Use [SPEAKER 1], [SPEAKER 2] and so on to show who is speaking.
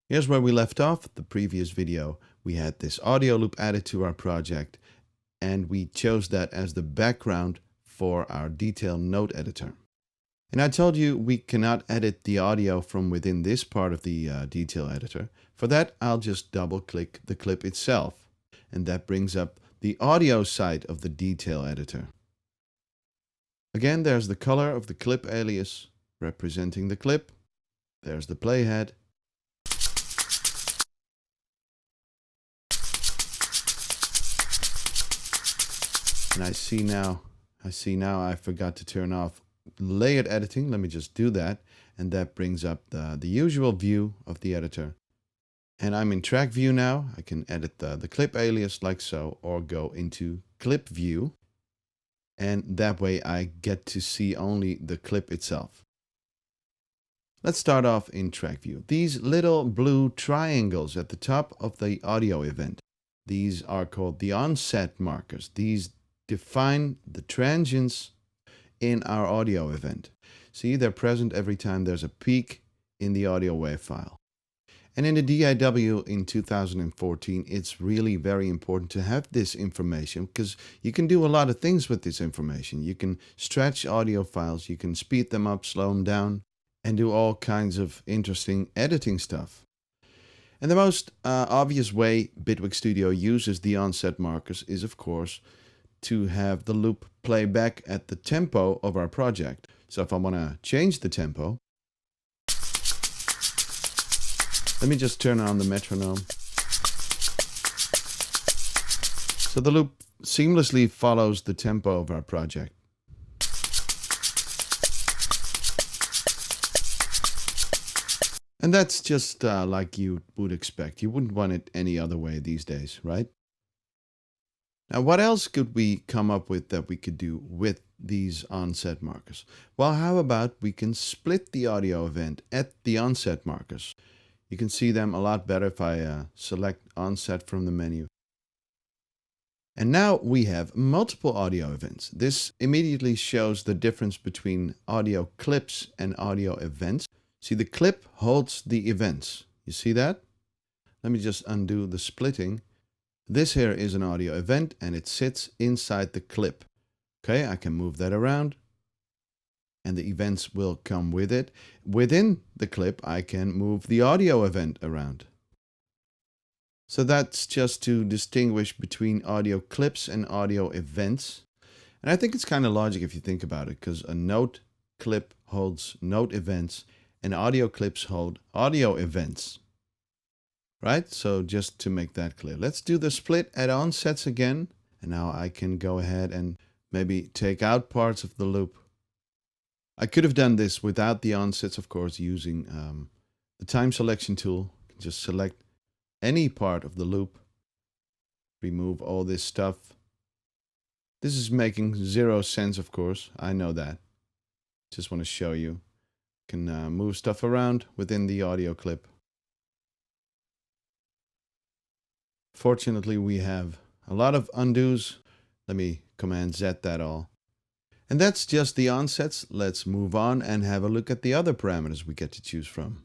[SPEAKER 1] Here's where we left off. The previous video, we had this audio loop added to our project, and we chose that as the background for our detail node editor. And I told you we cannot edit the audio from within this part of the detail editor. For that, I'll just double click the clip itself, and that brings up the audio side of the detail editor. Again, there's the color of the clip alias representing the clip. There's the playhead. And I see now I forgot to turn off layered editing. Let me just do that. And that brings up the usual view of the editor. And I'm in track view now. I can edit the clip alias like so, or go into clip view. And that way I get to see only the clip itself. Let's start off in track view. These little blue triangles at the top of the audio event, these are called the onset markers. These define the transients in our audio event. See, they're present every time there's a peak in the audio wave file. And in the DAW in 2014, it's really very important to have this information because you can do a lot of things with this information. You can stretch audio files, you can speed them up, slow them down, and do all kinds of interesting editing stuff. And the most obvious way Bitwig Studio uses the onset markers is, of course, to have the loop play back at the tempo of our project. So if I want to change the tempo, let me just turn on the metronome. So the loop seamlessly follows the tempo of our project. And that's just like you would expect. You wouldn't want it any other way these days, right? Now, what else could we come up with that we could do with these onset markers? Well, how about we can split the audio event at the onset markers? You can see them a lot better if I select onset from the menu. And now we have multiple audio events. This immediately shows the difference between audio clips and audio events. See, the clip holds the events. You see that? Let me just undo the splitting. This here is an audio event and it sits inside the clip. Okay, I can move that around and the events will come with it. Within the clip, I can move the audio event around. So that's just to distinguish between audio clips and audio events. And I think it's kind of logic if you think about it, because a note clip holds note events and audio clips hold audio events. Right? So just to make that clear, let's do the split at onsets again. And now I can go ahead and maybe take out parts of the loop. I could have done this without the onsets, of course, using the time selection tool. Just select any part of the loop, remove all this stuff. This is making zero sense, of course. I know that. Just want to show you. Can move stuff around within the audio clip. Fortunately, we have a lot of undos. Let me Command Z that all. And that's just the onsets. Let's move on and have a look at the other parameters we get to choose from.